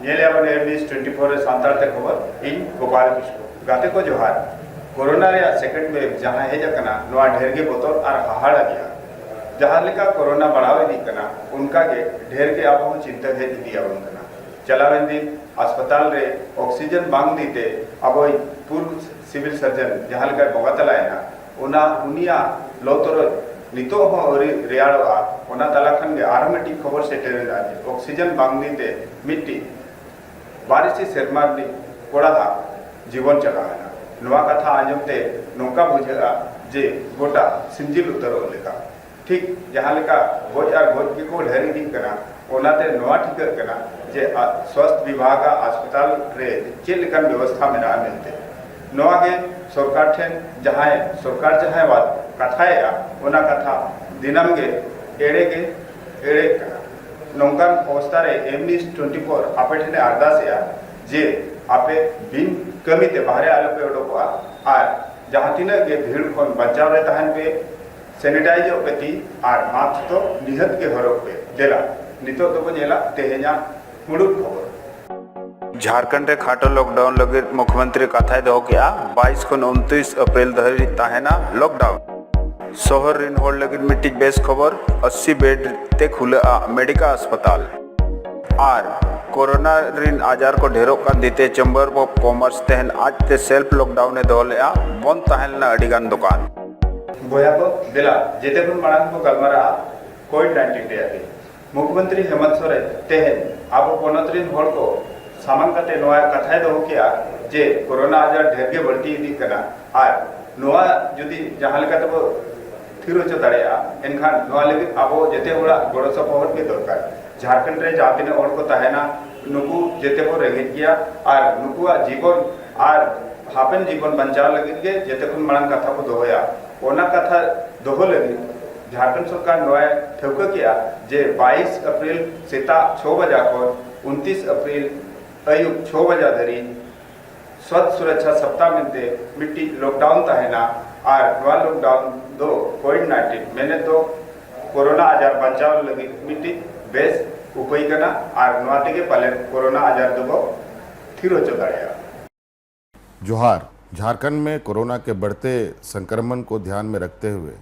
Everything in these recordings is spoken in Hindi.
न्यूज 24 सानताल ते खबर इन गोपाल किस्को गाते को जोहार कोरोना रे सेकेंड वेव जहां हेजना नोआ ढेर के बोतल और हाहाड़ा गया जहां लेका कोरोना बढ़ावे दी कना उनका के ढेर के अब चिंता है दिया उनका चलावें दिन अस्पताल रे ऑक्सीजन बांग दीते अब पूर्व सिविल सर्जन जहां लेका बगातला है ना उना उनिया लोतरो नितो हो रेयाड़वा ओना तला खन के आरमेटी खबर सेटेरे लाजे ऑक्सीजन बांग दीते मिट्टी बारिश सेरमा कोड़ा था जीवन चलाना नवा कथा आजमते नौका बुझेगा जे गोटा सिंजिल उतरो लेका ठीक जहाँ लेका गोज और गोज के को ढेरी दी कना ओनाते नवा ठीक कना जे स्वास्थ्य विभाग अस्पताल रे चेल लेकन व्यवस्था में ना मिलते नवा के सरकार ठेन जहाँ सरकार जहाँ बात कथाया ओना कथा दिनम के एड़े कना नौकान अवस्था रे न्यूज 24 आपे ठेने अरदास जे आपे बिन कमी ते बाहरे आलो पे ओडोका और जहाँ तीना के भीड़ खन बचाव रे तहन पे सैनिटाइजर पे ती और मास्क तो निहत के हरोक पे देला नितो तो बनेला तेहेजा मुडुक खबर झारखंड रे खाटो लॉकडाउन लगे मुख्यमंत्री कथा दो क्या 22 को 29 अप्रैल धरि ताहेना लॉकडाउन शहर रिन होल लगे मिट्टी बेस खबर 80 बेड ते खुले मेडिका अस्पताल और कोरोना रिन आजार को ढेरों का दीते चैम्बर ऑफ कॉमर्स तहन आज ते सेल्फ लॉकडाउन दोले बंद तहलना अडिगान दुकान बोया को दिला जेते कुन मांग को गलमरा कोविड-19 रे आगे मुख्यमंत्री हेमंत सोरेन तेहन आबो पोनत्रिन होल को सामान कते नोया कथाय दो किया जे कोरोना आजार ढेर के बढ़ती दी कना और नोआ जुदी जहां लेका तो थिर हो दाड़ेया एनखान नोआ लगे आबो जेते होड़ा गोड़ सपोर्ट के दरकार झारखंड रे जातिने और को तहना नुकु जेते को रेंगेज किया और नुकुआ जीवन और हापन जीवन बंचाव लगे के जेते कुन मांग कथा को दोया ओना कथा दोहो लगे झारखंड सरकार नोया ठोक किया जे 22 अप्रैल सेता 6 बजे को 29 अप्रैल अयुब 6 बजे धरी स्वच्छ सुरक्षा सप्ताह में मिट्टी लॉकडाउन तहना और नवा लॉकडाउन दो कोविड-19 मैंने तो कोरोना आजार बचाव लगी मिट्टी बेस उपई करना और नवाते के पहले कोरोना आजार दो थिर हो चुका जोहार झारखंड में कोरोना के बढ़ते संक्रमण को ध्यान में रखते हुए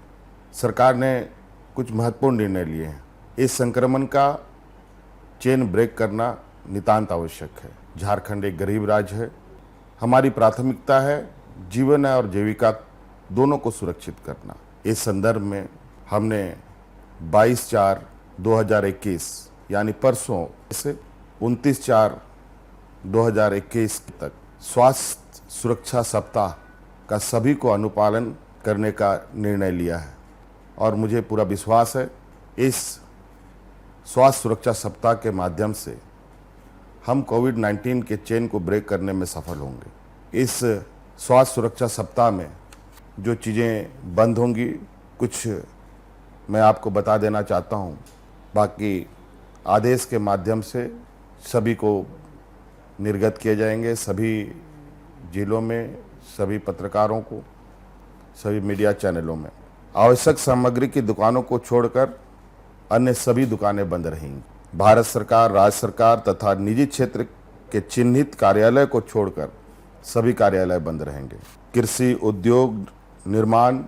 सरकार ने कुछ महत्वपूर्ण निर्णय लिए हैं। इस संक्रमण का चेन ब्रेक करना नितांत आवश्यक है। झारखंड एक गरीब राज्य है। हमारी प्राथमिकता है जीवन और जीविका दोनों को सुरक्षित करना। इस संदर्भ में हमने 22/4/2021 यानी परसों से 29/4/2021 तक स्वास्थ्य सुरक्षा सप्ताह का सभी को अनुपालन करने का निर्णय लिया है और मुझे पूरा विश्वास है इस स्वास्थ्य सुरक्षा सप्ताह के माध्यम से हम कोविड-19 के चेन को ब्रेक करने में सफल होंगे। इस स्वास्थ्य सुरक्षा सप्ताह में जो चीज़ें बंद होंगी कुछ मैं आपको बता देना चाहता हूँ, बाकी आदेश के माध्यम से सभी को निर्गत किए जाएंगे। सभी जिलों में सभी पत्रकारों को, सभी मीडिया चैनलों में आवश्यक सामग्री की दुकानों को छोड़कर अन्य सभी दुकानें बंद रहेंगी। भारत सरकार, राज्य सरकार तथा निजी क्षेत्र के चिन्हित कार्यालय को छोड़कर सभी कार्यालय बंद रहेंगे। कृषि, उद्योग, निर्माण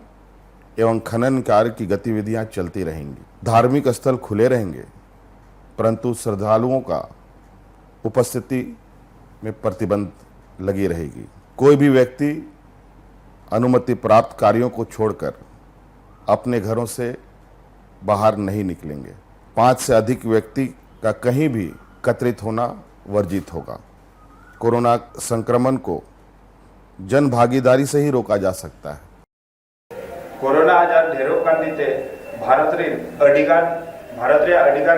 एवं खनन कार्य की गतिविधियां चलती रहेंगी। धार्मिक स्थल खुले रहेंगे, परंतु श्रद्धालुओं का उपस्थिति में प्रतिबंध लगी रहेगी। कोई भी व्यक्ति अनुमति प्राप्त कार्यों को छोड़कर अपने घरों से बाहर नहीं निकलेंगे। 5 से अधिक व्यक्ति का कहीं भी एकत्रित होना वर्जित होगा। कोरोना संक्रमण को जन भागीदारी से ही रोका जा सकता है। कोरोना आजार ढेरों कर दीते भारत रे अडिगान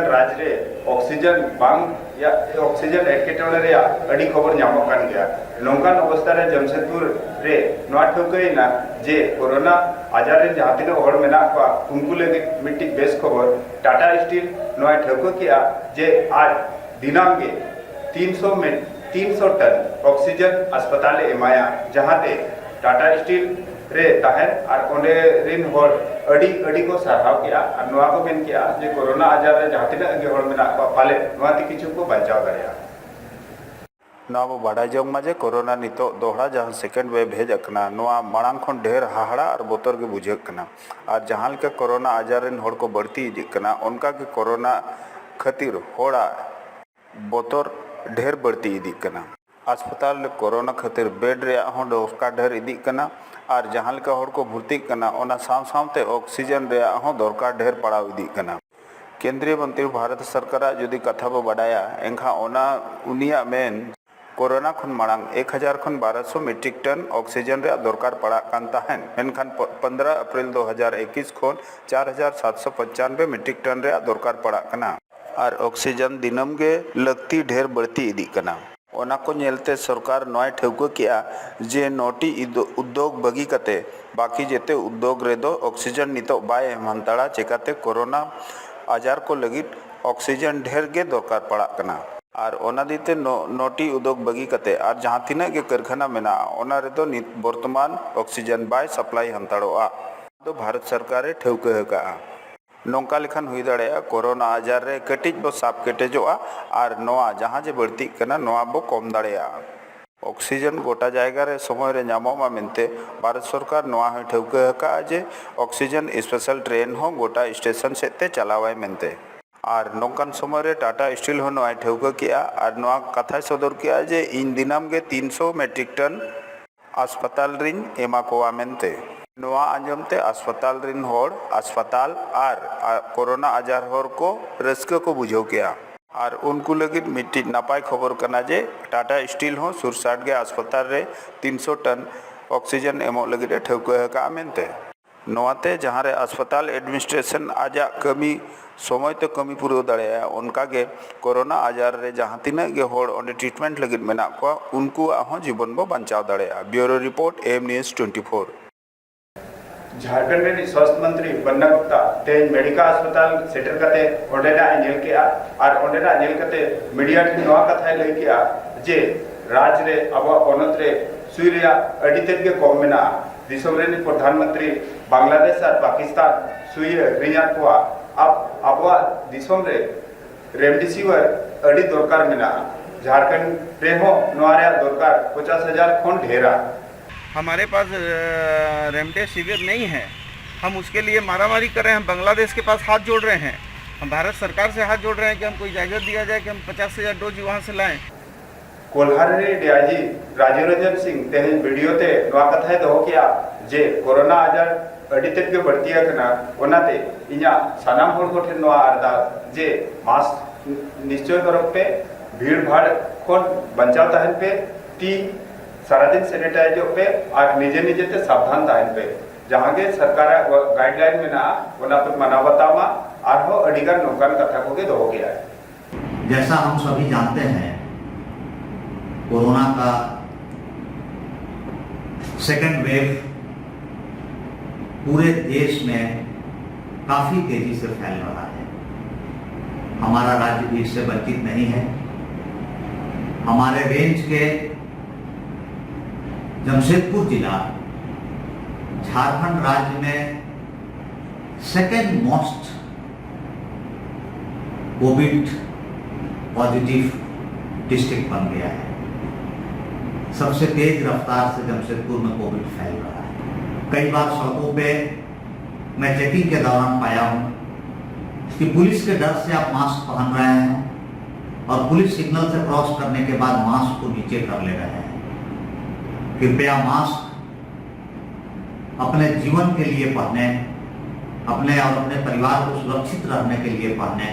राज्य रे ऑक्सीजन बांग या ऑक्सीजन एटकेटोने रे अडी खबर नामो कान गया नौकान अवस्था रे जमशेदपुर रे नोआ ठोकइना जे कोरोना आजार रे जहां तिने हड़ मेना को उनको लगे मिट्टी बेस खबर टाटा स्टील नोआ ठोको किया जे आज दिनाम के 300 टन ऑक्सीजन अस्पताल एमाया जहां ते टाटा स्टील रे ताहर और ओंडे रिन होड़ अड़ी को साराव किया और नोआ को मेन किया जे कोरोना आजार रे जहां तिने अगे होड़ मेना को पाले नोआ ती किछु को बचाव दरिया नवा बो बाडाय जोंग मा जे कोरोना नितो दोहरा जहां सेकेंड वेव हेज अकना नवा मांग खन ढेर हाहाड़ा और बोतर के बुझेक कना और जहां लेका कोरोना आजार रेन होड़ को बढ़ती इदिक कना उनका के कोरोना खातिर होड़ा बोतर ढेर बढ़ती इदिक कना अस्पताल में कोरोना खातिर बेड रे हों दरकार ढेर इदिक कना और जहां लेका होड़ को भर्ती कना ओना साव सावते ऑक्सीजन रे हों दरकार ढेर पड़ाव इदिक कना केंद्रीय मंत्री भारत सरकार जुदी कथा बो बाडाया एंखा ओना उनिया मेन कोरोना खन मांग 1000 खन 1200 मेट्रिक टन ऑक्सीजन रे दरकार पड़ा कान ताहेन मेनखान 15 अप्रैल 2021 खन 4795 मेट्रिक टन रे दरकार पड़ा कना और ऑक्सीजन दिनम गे लगती ढेर बढ़ती इदी कना ओना को नेलते सरकार नय ठेउको किया जे नोटी उद्योग बगी कते बाकी जेते उद्योग रे दो ऑक्सीजन नितो बाय हमताड़ा चेकाते कोरोना आजार को लगी ऑक्सीजन ढेर गे दरकार पड़ा कना और ओना दीते नोटी उद्योग बगी कते और जहां तिना के कारखाना मेना ओना रे दो वर्तमान ऑक्सीजन बाय सप्लाई हमताड़ोआ तो भारत सरकार ठेउको हका नौका लेखान हुई दाड़ेया कोरोना आजार रे कटिज बो साप केटेजोआ और नोआ जहां जे बढ़ती कना नोआ बो कम दाड़ेया ऑक्सीजन गोटा जायगा रे समय रे नामोमा मेनते भारत सरकार नोआ है ठेउको हका जे ऑक्सीजन स्पेशल ट्रेन हो गोटा स्टेशन सेते चलावाय मेनते और नौकान समय रे टाटा स्टील हो नोआ ठेउको किया और नोआ कथा सदर किया जे इन दिनम गे 300 मेट्रिक टन अस्पताल रिन एमा कोआ मेनते नोआ आंजमते अस्पताल रिन होड़ अस्पताल और कोरोना आजार होड़ को रस्क को बुझो किया और उनको लगी मिट्टी नापाय खबर करना जे टाटा स्टील हो सुरसाट गे अस्पताल रे 300 टन ऑक्सीजन एमो लगी ठेउको हका मेनते नोआते जहाँ रे अस्पताल एडमिनिस्ट्रेशन आजा कमी समय तो कमी पूरा दाड़ेया उनका के कोरोना आजार रे जहाँ तीना गे होड़ ओंडे ट्रीटमेंट लगी मेना को उनको आहो जीवन बो बचाव दाड़ेया bureau report M news 24 Jharkhand में स्वास्थ्य मंत्री बन्ना गुप्ता तेज मेडिका अस्पताल सेटर कते ओंडेना नेल के और ओंडेना नेल कते मीडिया टी नवा कथा लई के जे राज रे अब पनत रे सुई रे अडी तेज के कम मेना दिसम रे प्रधानमंत्री बांग्लादेश और पाकिस्तान सुई रिया को अब दिसम रे रेमडेसिविर अडी दरकार मेना झारखंड रे हो नवारे दरकार 50,000 खन ढेरा हमारे पास रेमडेसिविर नहीं है हम उसके लिए मारामारी कर रहे हैं हम बांग्लादेश के पास हाथ जोड़ रहे हैं हम भारत सरकार से हाथ जोड़ रहे हैं कि हमको इजाज़त दिया जाए कि हम 50,000 डोज वहाँ से लाएं कोल्हारी डीआईजी राजीव रंजन सिंह तेज वीडियो ते नवा कथा दो किया जे कोरोना आजार अडी तेज के बढ़ती है ओनाते इना सानाम होड़ को ठेन नवा अरदास जे मास्क निश्चय करप पे भीड़ भाड़ खन बचाव तहन पे ती सारा दिन सैनिटाइज पे और निजे निजे ते सावधान तहन पे जहां के सरकार गाइडलाइन में ना ओना पे मनावतामा और हो अडिगन नौकान कथा को के दो गया है। जैसा हम सभी जानते हैं कोरोना का सेकेंड वेव पूरे देश में काफी तेजी से फैल रहा है। हमारा राज्य भी इससे वंचित नहीं है। हमारे रेंज के जमशेदपुर जिला झारखंड राज्य में second most Covid positive district बन गया है। सबसे तेज रफ्तार से जमशेदपुर में कोविड फैल रहा है। कई बार सड़कों पे मैं चेकिंग के दौरान पाया हूं कि पुलिस के डर से आप मास्क पहन रहे हैं और पुलिस सिग्नल से क्रॉस करने के बाद मास्क को नीचे कर ले रहे हैं। कृपया मास्क अपने जीवन के लिए पहने, अपने और अपने परिवार को सुरक्षित रहने के लिए पहने,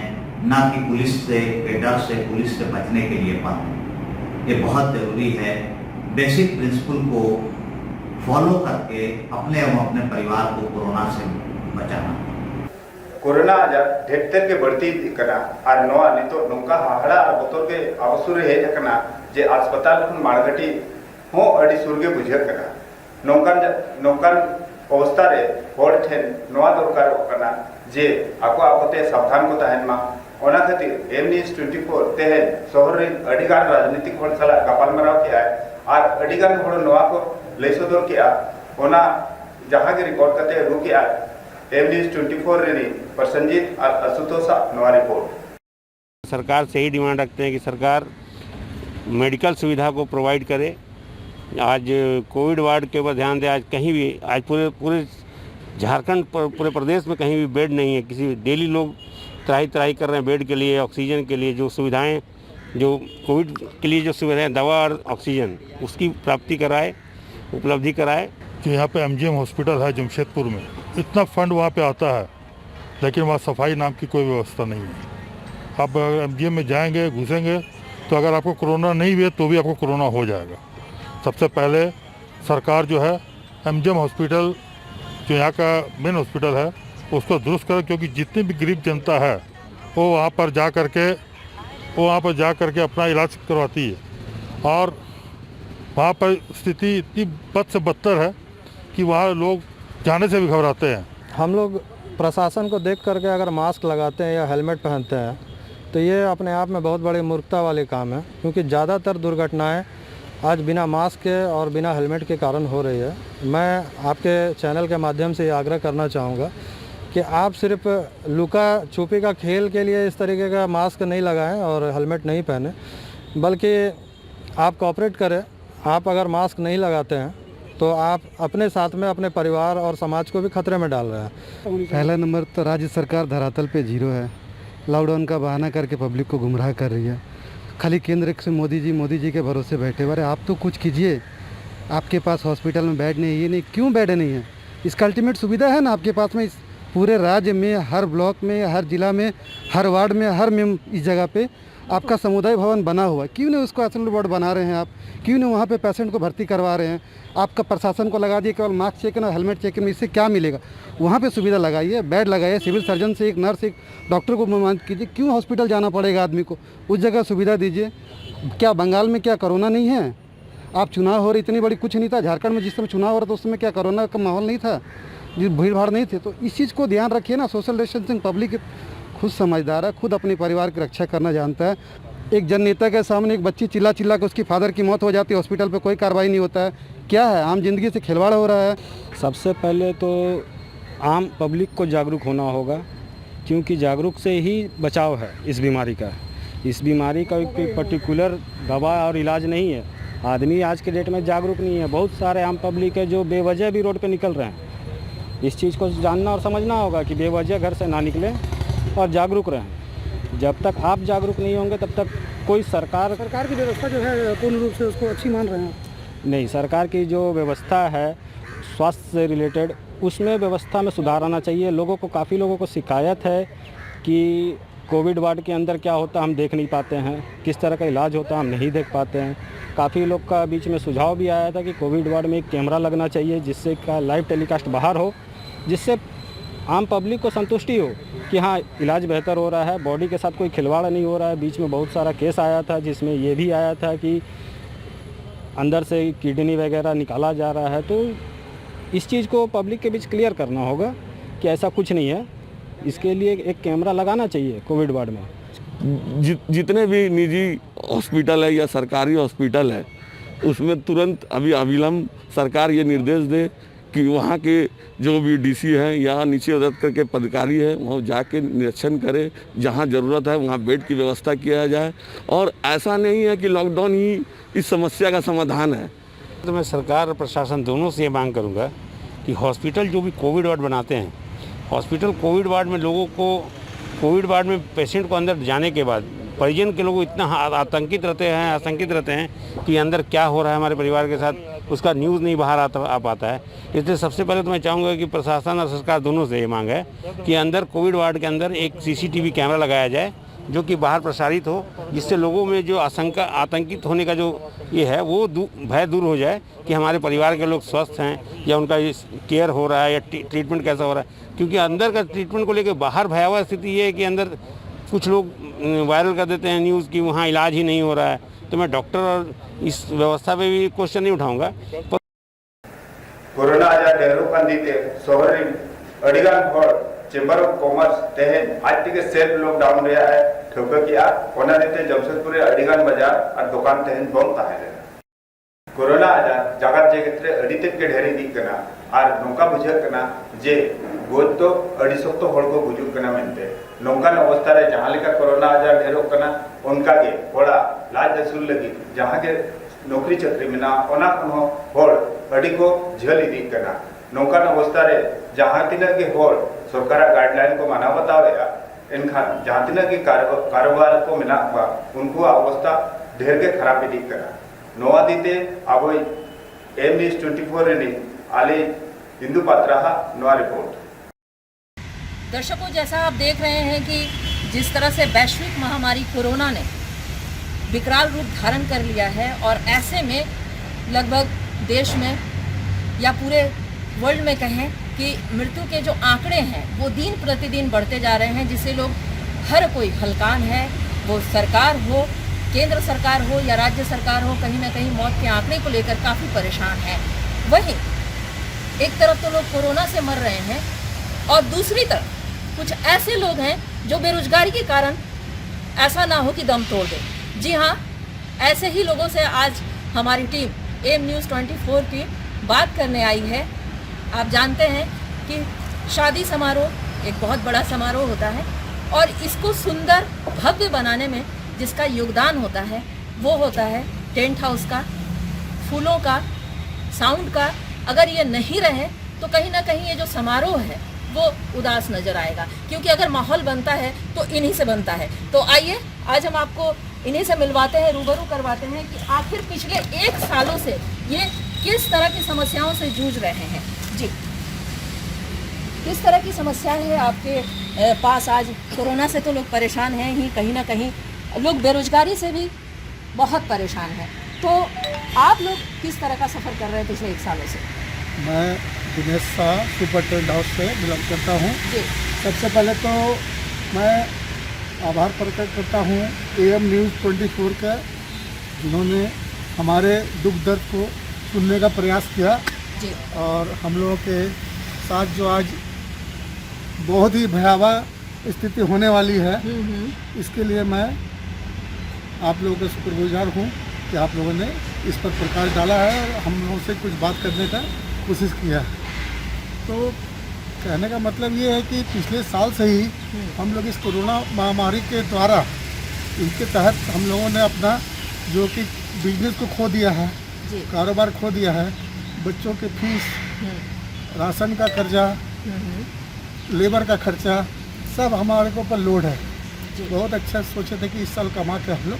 ना कि पुलिस से के डर से पुलिस से बचने के लिए पहने। ये बहुत जरूरी है। बेसिक प्रिंसिपल को फॉलो करके अपने एवं अपने परिवार को कोरोना से बचाना। कोरोना आजार ढेर के बढ़ती कना और नोआ नितो नौका हाहड़ा और बोतल के अवसर हेज कना जे अस्पताल खन माड़गटी हो अड़ी सुरगे बुझे कना नौकान अवस्था रे होड़ ठेन नोआ दरकार कना जे आको आकोते सावधान को तहन मा ओना खातिर एम न्यूज़ 24 तेहन शहर रे अडिगान राजनीतिक होड़ सला गापालमाराव के और अडिगान होड़ नोआ को लई सदर के ओना जहां के रिकॉर्ड करते रु के एम न्यूज़ 24 रे प्रसन्नजीत और आशुतोष नवा रिपोर्ट। सरकार से ही डिमांड रखते हैं कि सरकार मेडिकल सुविधा को प्रोवाइड करे। आज कोविड वार्ड के ऊपर ध्यान दें। आज कहीं भी आज पूरे झारखंड पूरे प्रदेश में कहीं भी बेड नहीं है। किसी डेली लोग त्राही कर रहे हैं बेड के लिए, ऑक्सीजन के लिए। जो सुविधाएं जो कोविड के लिए जो सुविधाएं, दवा और ऑक्सीजन, उसकी प्राप्ति कराए, उपलब्धि कराए। कि यहाँ पे एमजीएम हॉस्पिटल है जमशेदपुर में, इतना फंड वहाँ पे आता है, लेकिन वहाँ सफाई नाम की कोई व्यवस्था नहीं है। आप अगर एमजीएम में जाएंगे, घुसेंगे, तो अगर आपको कोरोना नहीं हुए तो भी आपको कोरोना हो जाएगा। सबसे पहले सरकार जो है एमजीएम हॉस्पिटल जो यहाँ का मेन हॉस्पिटल है उसको दुरुस्त करे, क्योंकि जितनी भी गरीब जनता है वो वहाँ पर जा करके अपना इलाज करवाती है। और वहाँ पर स्थिति इतनी बद से बदतर है कि वहाँ लोग जाने से भी घबराते हैं। हम लोग प्रशासन को देख करके अगर मास्क लगाते हैं या हेलमेट पहनते हैं तो ये अपने आप में बहुत बड़ी मूर्खता वाले काम है, क्योंकि ज़्यादातर दुर्घटनाएं आज बिना मास्क के और बिना हेलमेट के कारण हो रही है। मैं आपके चैनल के माध्यम से ये आग्रह करना चाहूँगा कि आप सिर्फ लुका छुपी का खेल के लिए इस तरीके का मास्क नहीं लगाएं और हेलमेट नहीं पहने, बल्कि आप कोऑपरेट करें। आप अगर मास्क नहीं लगाते हैं तो आप अपने साथ में अपने परिवार और समाज को भी खतरे में डाल रहे हैं। पहला नंबर तो राज्य सरकार धरातल पे जीरो है। लॉकडाउन का बहाना करके पब्लिक को गुमराह कर रही है। खाली केंद्र से मोदी जी के भरोसे बैठे हुए। आप तो कुछ कीजिए। आपके पास हॉस्पिटल में बेड नहीं है, ये नहीं, क्यों बेड नहीं है? इसका अल्टीमेट सुविधा है ना आपके पास में। इस पूरे राज्य में, हर ब्लॉक में, हर जिला में, हर वार्ड में, इस जगह पे आपका समुदाय भवन बना हुआ है। क्यों नहीं उसको आइसोलेशन वार्ड बना रहे हैं आप? क्यों नहीं वहाँ पे पेशेंट को भर्ती करवा रहे हैं? आपका प्रशासन को लगा दिए केवल मास्क चेक और हेलमेट चेक में, इससे क्या मिलेगा? वहाँ पे सुविधा लगाइए, बेड लगाइए, सिविल सर्जन से एक नर्स, एक डॉक्टर को मांग कीजिए। क्यों हॉस्पिटल जाना पड़ेगा आदमी को? उस जगह सुविधा दीजिए। क्या बंगाल में क्या कोरोना नहीं है? आप चुनाव हो रही, इतनी बड़ी कुछ नहीं था। झारखंड में जिस समय चुनाव हो रहा था उस समय क्या कोरोना का माहौल नहीं था? भीड़ भाड़ नहीं थे? तो इस चीज़ को ध्यान रखिए ना। सोशल डिस्टेंसिंग, पब्लिक खुद समझदार है, खुद अपने परिवार की रक्षा करना जानता है। एक जननेता के सामने एक बच्ची चिल्ला के उसकी फादर की मौत हो जाती है, हॉस्पिटल पे कोई कार्रवाई नहीं होता है। क्या है? आम जिंदगी से खिलवाड़ हो रहा है। सबसे पहले तो आम पब्लिक को जागरूक होना होगा, क्योंकि जागरूक से ही बचाव है इस बीमारी का। इस बीमारी का कोई पर्टिकुलर दवा और इलाज नहीं है। आदमी आज के डेट में जागरूक नहीं है। बहुत सारे आम पब्लिक है जो बेवजह भी रोड पे निकल रहे हैं। इस चीज़ को जानना और समझना होगा कि बेवजह घर से ना निकलें और जागरूक रहें। जब तक आप जागरूक नहीं होंगे तब तक कोई सरकार की व्यवस्था जो है पूर्ण रूप से उसको अच्छी मान रहे हैं नहीं। सरकार की जो व्यवस्था है स्वास्थ्य से रिलेटेड, उसमें व्यवस्था में सुधार आना चाहिए। काफ़ी लोगों को शिकायत है कि कोविड वार्ड के अंदर क्या होता हम देख नहीं पाते हैं, किस तरह का इलाज होता हम नहीं देख पाते हैं। काफ़ी लोग का बीच में सुझाव भी आया था कि कोविड वार्ड में एक कैमरा लगना चाहिए जिससे का लाइव टेलीकास्ट बाहर हो, जिससे आम पब्लिक को संतुष्टि हो कि हाँ इलाज बेहतर हो रहा है, बॉडी के साथ कोई खिलवाड़ नहीं हो रहा है। बीच में बहुत सारा केस आया था जिसमें ये भी आया था कि अंदर से किडनी वगैरह निकाला जा रहा है। तो इस चीज़ को पब्लिक के बीच क्लियर करना होगा कि ऐसा कुछ नहीं है। इसके लिए एक कैमरा लगाना चाहिए कोविड वार्ड में। जितने भी निजी हॉस्पिटल है या सरकारी हॉस्पिटल है उसमें तुरंत अभी अविलंब सरकार ये निर्देश दे कि वहाँ के जो भी डीसी हैं या नीचे उदत करके पदाधिकारी है वहाँ जाके निरीक्षण करे। जहाँ ज़रूरत है वहाँ बेड की व्यवस्था किया जाए। और ऐसा नहीं है कि लॉकडाउन ही इस समस्या का समाधान है। तो मैं सरकार और प्रशासन दोनों से ये मांग करूँगा कि हॉस्पिटल जो भी कोविड वार्ड बनाते हैं, हॉस्पिटल कोविड वार्ड में लोगों को, कोविड वार्ड में पेशेंट को अंदर जाने के बाद परिजन के लोग इतना आतंकित रहते हैं कि अंदर क्या हो रहा है हमारे परिवार के साथ, उसका न्यूज़ नहीं बाहर आ पाता है। इसलिए सबसे पहले तो मैं चाहूँगा कि प्रशासन और सरकार दोनों से ये मांग है कि अंदर कोविड वार्ड के अंदर एक CCTV कैमरा लगाया जाए जो कि बाहर प्रसारित हो, जिससे लोगों में जो आतंकित होने का जो ये है वो भय दूर हो जाए कि हमारे परिवार के लोग स्वस्थ हैं या उनका केयर हो रहा है या ट्रीटमेंट कैसा हो रहा है। क्योंकि अंदर का ट्रीटमेंट को लेकर बाहर भयावह स्थिति ये है कि अंदर कुछ लोग वायरल कर देते हैं न्यूज़ कि वहाँ इलाज ही नहीं हो रहा है। तो मैं डॉक्टर और इस व्यवस्था पे भी क्वेश्चन नहीं उठाऊंगा। कोरोना आजार डेहरू पंदीते शहर अड़ीगान हर चेम्बर ऑफ कॉमर्स तेहन आज तक सेल्फ लॉकडाउन रे है ठोका किया ओना देते जमशेदपुर अड़ीगान बाजार और दुकान तेहन बंद ताहे कोरोना आजार जगत जगत रे अड़ीते के ढेरे दी कना और नौका बुझे कना जे गोद तो अड़ी सप्तो हड़ को बुजुर्ग कना मेनते नौकान अवस्था रे जहां लेका कोरोना आजार ढेरोग कना उनका के होड़ा लाज असूल लगी जहां के नौकरी चाकरी में ओना खन होड़ अड़ी को झेल इदी कना नौकान अवस्था रे जहां तिना के होड़ सरकार गाइडलाइन को माना बतावेगा इनखान जहां तिना के कारोबार को मिला उनको अवस्था ढेर के खराब इदी कना नोआ दीते अब एम न्यूज़ 24 रे आले हिंदू पात्रा नोआ रिपोर्ट। दर्शकों, जैसा आप देख रहे हैं कि जिस तरह से वैश्विक महामारी कोरोना ने विकराल रूप धारण कर लिया है और ऐसे में लगभग देश में या पूरे वर्ल्ड में कहें कि मृत्यु के जो आंकड़े हैं वो दिन प्रतिदिन बढ़ते जा रहे हैं, जिसे लोग हर कोई हलकान है, वो सरकार हो, केंद्र सरकार हो या राज्य सरकार हो, कहीं ना कहीं मौत के आंकड़े को लेकर काफ़ी परेशान है। वहीं एक तरफ तो लोग कोरोना से मर रहे हैं और दूसरी तरफ कुछ ऐसे लोग हैं जो बेरोजगारी के कारण ऐसा ना हो कि दम तोड़ दें। जी हाँ, ऐसे ही लोगों से आज हमारी टीम एम न्यूज़ 24 की बात करने आई है। आप जानते हैं कि शादी समारोह एक बहुत बड़ा समारोह होता है और इसको सुंदर भव्य बनाने में जिसका योगदान होता है वो होता है टेंट हाउस का, फूलों का, साउंड का। अगर ये नहीं रहे तो कहीं ना कहीं ये जो समारोह है वो उदास नज़र आएगा, क्योंकि अगर माहौल बनता है तो इन्हीं से बनता है। तो आइए आज हम आपको इन्हीं से मिलवाते हैं, रूबरू करवाते हैं कि आखिर पिछले 1 सालों से ये किस तरह की समस्याओं से जूझ रहे हैं। जी, किस तरह की समस्या है आपके पास आज? कोरोना से तो लोग परेशान हैं ही, कहीं ना कहीं लोग बेरोजगारी से भी बहुत परेशान हैं। तो आप लोग किस तरह का सफ़र कर रहे हैं पिछले 1 सालों से? मैं दिनेश शाह सुपरटेंडेंट हाउस से बिलोंग करता हूँ। सबसे पहले तो मैं आभार प्रकट करता हूँ एम न्यूज़ 24 का, जिन्होंने हमारे दुख दर्द को सुनने का प्रयास किया जी। और हम लोगों के साथ जो आज बहुत ही भयावह स्थिति होने वाली है, इसके लिए मैं आप लोगों का शुक्रगुजार हूँ कि आप लोगों ने इस पर प्रकाश डाला है और हम लोगों से कुछ बात करने का कोशिश किया है। तो कहने का मतलब ये है कि पिछले साल से ही हम लोग इस कोरोना महामारी के द्वारा, इनके तहत हम लोगों ने अपना जो कि बिजनेस को खो दिया है, कारोबार खो दिया है, बच्चों के फीस, राशन का कर्जा, लेबर का खर्चा, सब हमारे को ऊपर लोड है। बहुत अच्छा सोचे थे कि इस साल कमा के हम लोग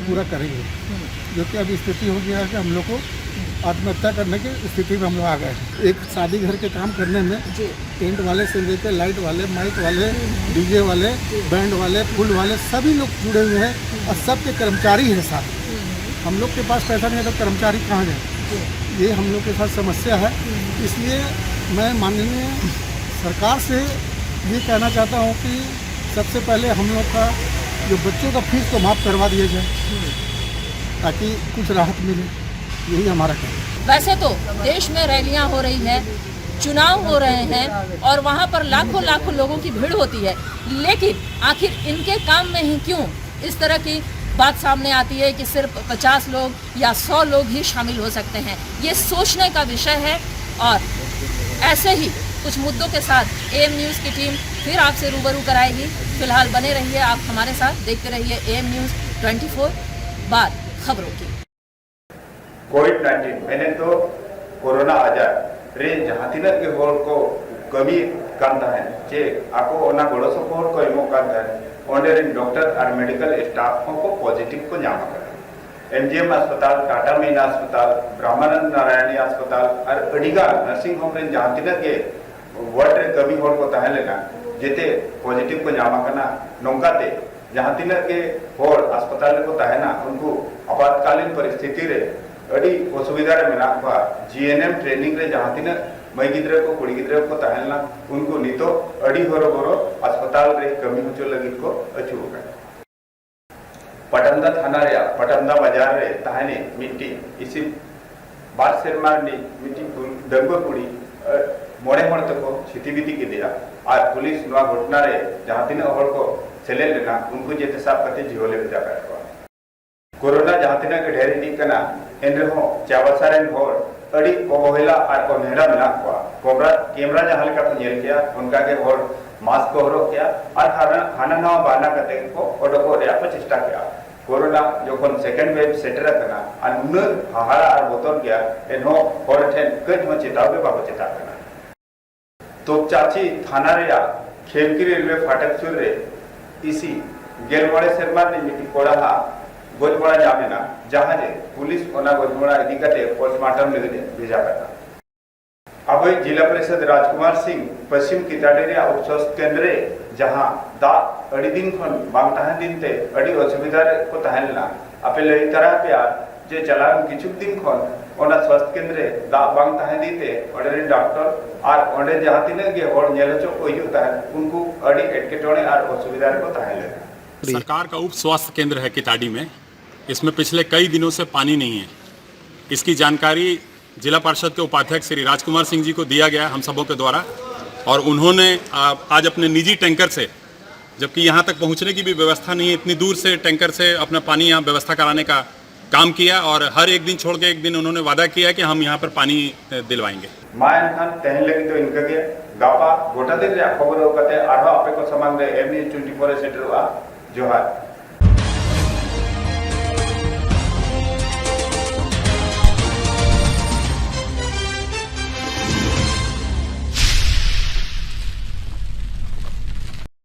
पूरा करेंगे, जो कि अभी स्थिति हो गया है कि हम लोग को आत्महत्या करने की स्थिति में हम लोग आ गए हैं। एक शादी घर के काम करने में टेंट वाले से लेकर लाइट वाले, माइक वाले, डीजे वाले, बैंड वाले, फूल वाले, सभी लोग जुड़े हुए हैं और सबके कर्मचारी हैं साथ। हम लोग के पास पैसा नहीं है तो कर्मचारी कहाँ गए? ये हम लोग के साथ समस्या है। इसलिए मैं माननीय सरकार से ये कहना चाहता हूँ कि सबसे पहले हम लोग का जो बच्चों का फीस को माफ़ करवा दिया जाए ताकि कुछ राहत मिले, यही हमारा कहना है। वैसे तो देश में रैलियां हो रही है, चुनाव हो रहे हैं और वहां पर लाखों लाखों लोगों की भीड़ होती है, लेकिन आखिर इनके काम में ही क्यों इस तरह की बात सामने आती है कि सिर्फ 50 लोग या 100 लोग ही शामिल हो सकते हैं? ये सोचने का विषय है और ऐसे ही कुछ मुद्दों के साथ एम न्यूज़ की टीम फिर आपसे रूबरू कराएगी। फिलहाल बने रहिए आप हमारे साथ, देखते रहिए एम न्यूज़ 24, बात खबरों की। कोविड-19 मैंने तो कोरोना आजार रे जहाँ तिना के होड़ को कमी कांता है जे आको ओना गोड़ो सो होड़ को इमो कांता है ओंडे रे डॉक्टर और मेडिकल स्टाफ को पॉजिटिव को नाम कर एमजीएम अस्पताल, टाटा मेन अस्पताल, ब्रह्मानंद नारायणी अस्पताल और अडिगा नर्सिंग होम रे जहाँ तिना के वर्ड रे कमी होड़ को तहन लेना जेते पॉजिटिव को नाम करना नौकाते जहाँ तिना के होड़ अस्पताल को तहना उनको आपातकालीन परिस्थिति रे अड़ी असुविधा रे मेना हुआ जीएनएम ट्रेनिंग रे जहाँ तिना मई गिद्रे को कुड़ी गिद्रे को तहना उनको नितो अड़ी हरो बरो अस्पताल रे कमी होचो लगी को अचू गए। पटंदा थाना रे पटंदा बाजार रे तहने मिट्टी इसी बार सेरमा नी मिट्टी दंगो कुड़ी मोड़े मोड़ तक छितिबिति के दिया और पुलिस नवा घटना रे जहाँ तिना हड़ को सेले लेना उनको जेते साफ करते जीवले भेजा कर कोरोना जहाँ तिना के ढेर दी कना एन हो चावसारेन होड़ अड़ी को महिला और को नेड़ा मिला को कैमरा जहाँ लेका तो नेल किया उनका के होड़ मास्क को हरक किया और हाना नवा बाना कते को ओडको रे को चेष्टा किया कोरोना जोखन सेकेंड वेव सेटर करना और नुन हाहाड़ा और बोतल किया एनो और ठेन कज हो चेताव के बाबू चेता करना तो चाची थाना रे खेमकी रेलवे फाटक सुर रे इसी गेलमोड़े शर्मा ने मिट्टी कोड़ा हा गोजमोड़ा जामिना जहां जे पुलिस ओना गोजमोड़ा इदी कते पोस्टमार्टम लगे भेजा करता अब जिला परिषद राजकुमार सिंह पश्चिम किताडेरी उप स्वास्थ्य केंद्र जहां दा अड़ी दिन खन बांग तहन दिन ते अड़ी असुविधा को तहनला अपे लई तरह पे जे चलान किछु दिन खन ओना स्वास्थ्य केंद्र दा बांग तहन दीते ओडे डॉक्टर और ओडे जहां तिने गे होड़ नेलचो कोयु तहन उनको अड़ी एटकेटोणे और असुविधा को तहनले। सरकार का उप स्वास्थ्य केंद्र है किताडी में, इसमें पिछले कई दिनों से पानी नहीं है। इसकी जानकारी जिला परिषद के उपाध्यक्ष श्री राजकुमार सिंह जी को दिया गया हम सबों के द्वारा और उन्होंने आज अपने निजी टैंकर से, जबकि यहाँ तक पहुँचने की भी व्यवस्था नहीं है, इतनी दूर से टैंकर से अपना पानी यहाँ व्यवस्था कराने का काम किया और हर एक दिन छोड़ के एक दिन उन्होंने वादा किया कि हम यहाँ पर पानी दिलवाएंगे। मायन खान तहन लगी तो इनका के गापा गोटा दिन रे खबर होकते आरो आपे को समान रे एमनी 24 सेटर जोहार।